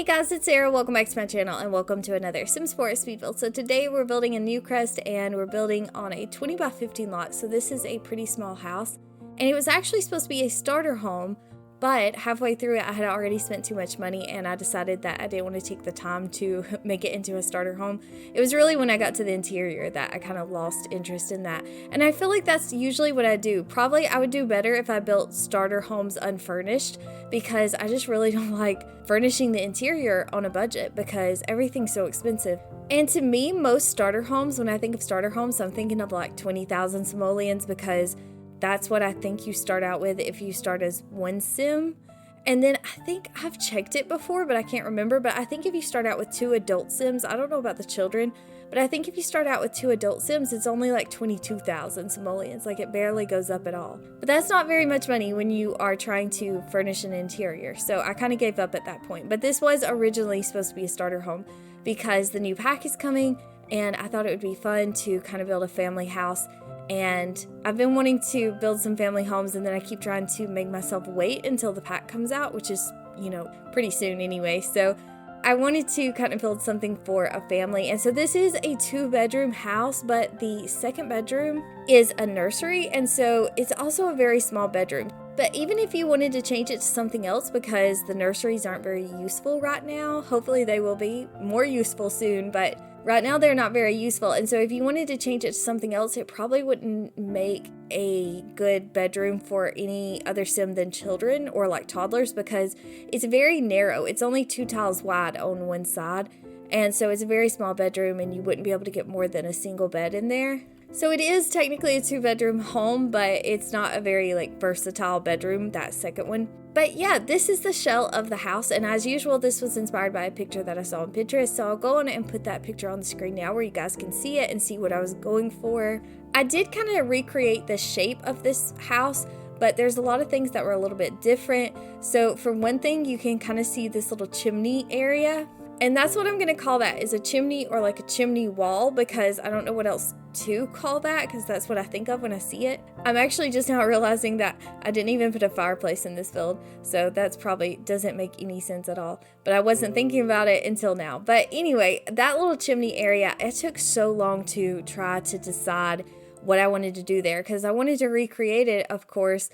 guys, it's Sarah. Welcome back to my channel and welcome to another Sims 4 speed build. So today we're building a Newcrest and we're building on a 20 by 15 lot. So this is a pretty small house and it was actually supposed to be a starter home, but halfway through it I had already spent too much money and I decided that I didn't want to take the time to make it into a starter home. It was really when I got to the interior that I kind of lost interest in that. And I feel like that's usually what I do. Probably I would do better if I built starter homes unfurnished, because I just really don't like furnishing the interior on a budget because everything's so expensive. And to me, most starter homes, when I think of starter homes, I'm thinking of like 20,000 simoleons, because that's what I think you start out with if you start as one sim. And then I think I've checked it before, but I can't remember. But I think if you start out with 2 adult sims, I don't know about the children, but I think if you start out with 2 adult sims, it's only like 22,000 simoleons. Like it barely goes up at all. But that's not very much money when you are trying to furnish an interior. So I kind of gave up at that point. But this was originally supposed to be a starter home because the new pack is coming and I thought it would be fun to kind of build a family house. And I've been wanting to build some family homes, and then I keep trying to make myself wait until the pack comes out, which is, you know, pretty soon anyway. So I wanted to kind of build something for a family. And so this is a 2-bedroom house, but the second bedroom is a nursery. And so it's also a very small bedroom. But even if you wanted to change it to something else, because the nurseries aren't very useful right now, hopefully they will be more useful soon, but right now they're not very useful. And so if you wanted to change it to something else, it probably wouldn't make a good bedroom for any other sim than children or like toddlers, because it's very narrow. It's only 2 tiles wide on one side. And so it's a very small bedroom and you wouldn't be able to get more than a single bed in there. So it is technically a 2-bedroom home, but it's not a very like versatile bedroom, that second one. But yeah, this is the shell of the house, and as usual, this was inspired by a picture that I saw on Pinterest, so I'll go on and put that picture on the screen now where you guys can see it and see what I was going for. I did kind of recreate the shape of this house, but there's a lot of things that were a little bit different. So for one thing, you can kind of see this little chimney area. And that's what I'm going to call that, is a chimney or like a chimney wall, because I don't know what else to call that, because that's what I think of when I see it. I'm actually just now realizing that I didn't even put a fireplace in this build, so that's probably doesn't make any sense at all. But I wasn't thinking about it until now. But anyway, that little chimney area, it took so long to try to decide what I wanted to do there, because I wanted to recreate it, of course,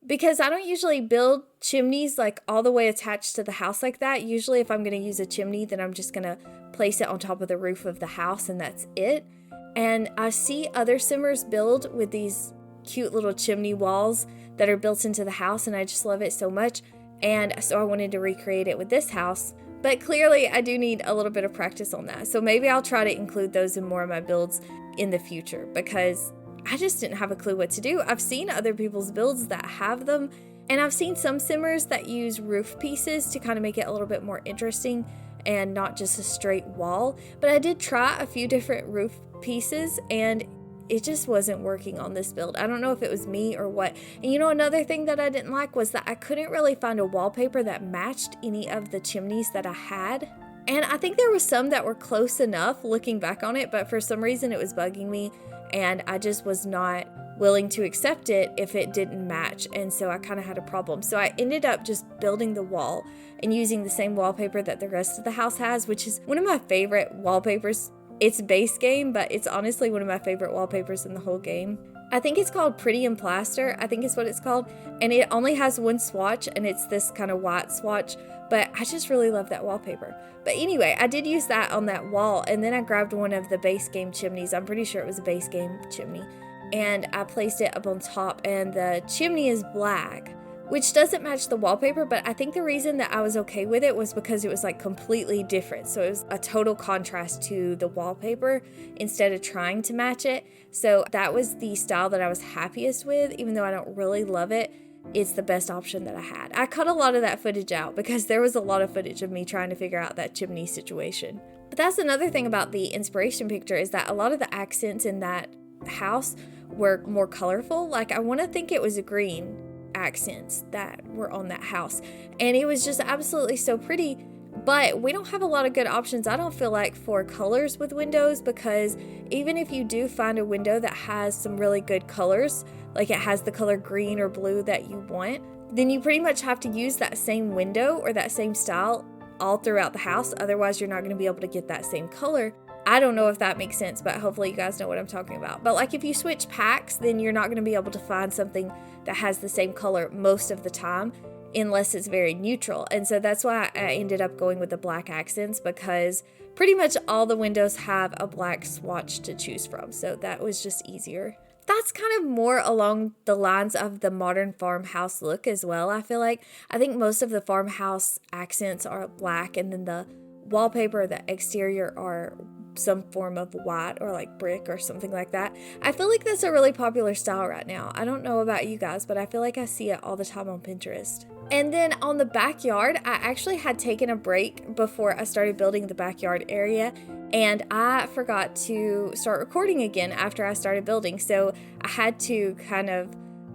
because I don't usually build chimneys like all the way attached to the house like that. Usually if I'm going to use a chimney, then I'm just going to place it on top of the roof of the house and that's it. And I see other simmers build with these cute little chimney walls that are built into the house, and I just love it so much. And so I wanted to recreate it with this house. But clearly I do need a little bit of practice on that. So maybe I'll try to include those in more of my builds in the future, because I just didn't have a clue what to do. I've seen other people's builds that have them, and I've seen some simmers that use roof pieces to kind of make it a little bit more interesting and not just a straight wall. But I did try a few different roof pieces and it just wasn't working on this build. I don't know if it was me or what. And you know, another thing that I didn't like was that I couldn't really find a wallpaper that matched any of the chimneys that I had. And I think there was some that were close enough looking back on it, but for some reason it was bugging me. And I just was not willing to accept it if it didn't match. And so I kind of had a problem. So I ended up just building the wall and using the same wallpaper that the rest of the house has, which is one of my favorite wallpapers. It's base game, but it's honestly one of my favorite wallpapers in the whole game. I think it's called Pretty and Plaster. I think is what it's called. And it only has one swatch, and it's this kind of white swatch. But I just really love that wallpaper. But anyway, I did use that on that wall, and then I grabbed one of the base game chimneys. I'm pretty sure it was a base game chimney. And I placed it up on top, and the chimney is black, which doesn't match the wallpaper, but I think the reason that I was okay with it was because it was like completely different. So it was a total contrast to the wallpaper instead of trying to match it. So that was the style that I was happiest with, even though I don't really love it. It's the best option that I had. I cut a lot of that footage out because there was a lot of footage of me trying to figure out that chimney situation. But that's another thing about the inspiration picture, is that a lot of the accents in that house were more colorful. Like I want to think it was green accents that were on that house, and it was just absolutely so pretty. But we don't have a lot of good options, I don't feel like, for colors with windows, because even if you do find a window that has some really good colors, like it has the color green or blue that you want, then you pretty much have to use that same window or that same style all throughout the house. Otherwise, you're not going to be able to get that same color. I don't know if that makes sense, but hopefully you guys know what I'm talking about. But like if you switch packs, then you're not going to be able to find something that has the same color most of the time unless it's very neutral. And so that's why I ended up going with the black accents, because pretty much all the windows have a black swatch to choose from. So that was just easier. That's kind of more along the lines of the modern farmhouse look as well, I feel like. I think most of the farmhouse accents are black, and then the wallpaper, the exterior are some form of white or like brick or something like that. I feel like that's a really popular style right now. I don't know about you guys, but I feel like I see it all the time on Pinterest. And then on the backyard, I actually had taken a break before I started building the backyard area, and I forgot to start recording again after I started building. So I had to kind of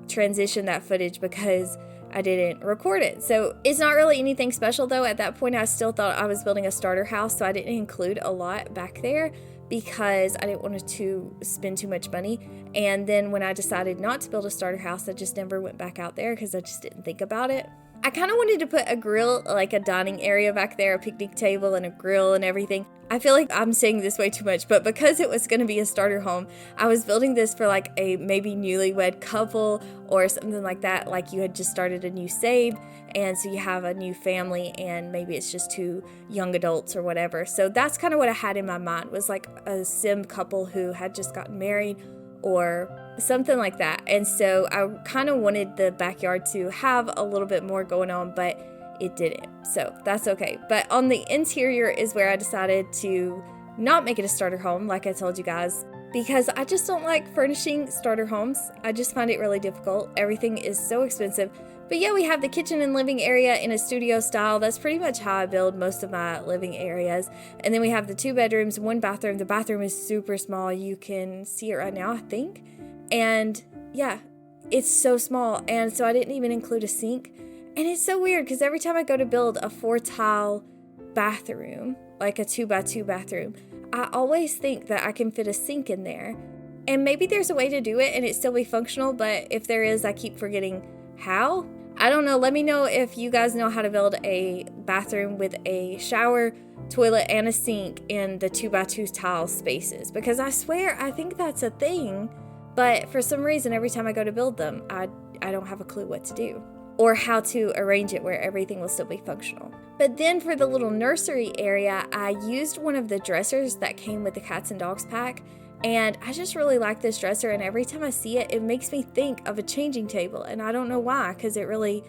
transition that footage because I didn't record it. So it's not really anything special though. At that point, I still thought I was building a starter house, so I didn't include a lot back there because I didn't want to spend too much money. And then when I decided not to build a starter house, I just never went back out there because I just didn't think about it. I kind of wanted to put a grill, like a dining area back there, a picnic table and a grill and everything. I feel like I'm saying this way too much, but because it was going to be a starter home, I was building this for like a maybe newlywed couple or something like that, like you had just started a new save, and so you have a new family and maybe it's just two young adults or whatever. So that's kind of what I had in my mind, was like a sim couple who had just gotten married or something like that. And so I kind of wanted the backyard to have a little bit more going on, but it didn't. So that's okay. But on the interior is where I decided to not make it a starter home, like I told you guys, because I just don't like furnishing starter homes. I just find it really difficult. Everything is so expensive. But yeah, we have the kitchen and living area in a studio style. That's pretty much how I build most of my living areas. And then we have the 2 bedrooms, 1 bathroom. The bathroom is super small. You can see it right now, I think. And yeah, it's so small. And so I didn't even include a sink. And it's so weird because every time I go to build a 4-tile bathroom, like a 2x2 bathroom, I always think that I can fit a sink in there. And maybe there's a way to do it and it still be functional, but if there is, I keep forgetting how. I don't know. Let me know if you guys know how to build a bathroom with a shower, toilet, and a sink in the 2x2 tile spaces, because I swear I think that's a thing, but for some reason every time I go to build them, I don't have a clue what to do or how to arrange it where everything will still be functional. But then for the little nursery area, I used one of the dressers that came with the cats and dogs pack, and I just really like this dresser, and every time I see it, it makes me think of a changing table, and I don't know why, because it really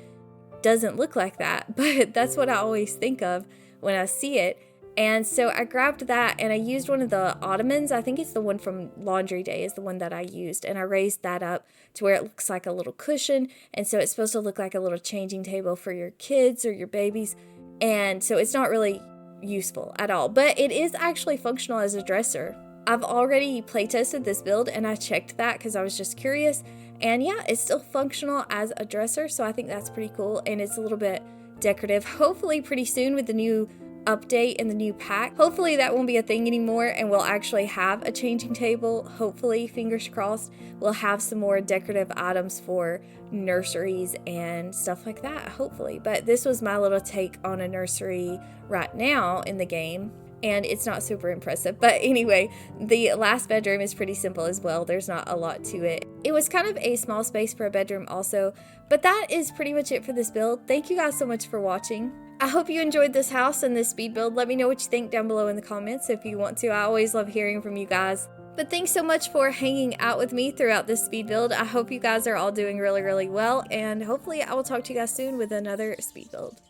doesn't look like that, but that's what I always think of when I see it. And so I grabbed that and I used one of the ottomans. I think it's the one from Laundry Day is the one that I used. And I raised that up to where it looks like a little cushion. And so it's supposed to look like a little changing table for your kids or your babies. And so it's not really useful at all, but it is actually functional as a dresser. I've already play tested this build and I checked that because I was just curious. And yeah, it's still functional as a dresser. So I think that's pretty cool. And it's a little bit decorative. Hopefully pretty soon with the new update and the new pack, hopefully that won't be a thing anymore and we'll actually have a changing table. Hopefully, fingers crossed, we'll have some more decorative items for nurseries and stuff like that, hopefully. But this was my little take on a nursery right now in the game, and it's not super impressive. But anyway, the last bedroom is pretty simple as well. There's not a lot to it. It was kind of a small space for a bedroom also, but that is pretty much it for this build. Thank you guys so much for watching. I hope you enjoyed this house and this speed build. Let me know what you think down below in the comments if you want to. I always love hearing from you guys. But thanks so much for hanging out with me throughout this speed build. I hope you guys are all doing really, really well, and hopefully I will talk to you guys soon with another speed build.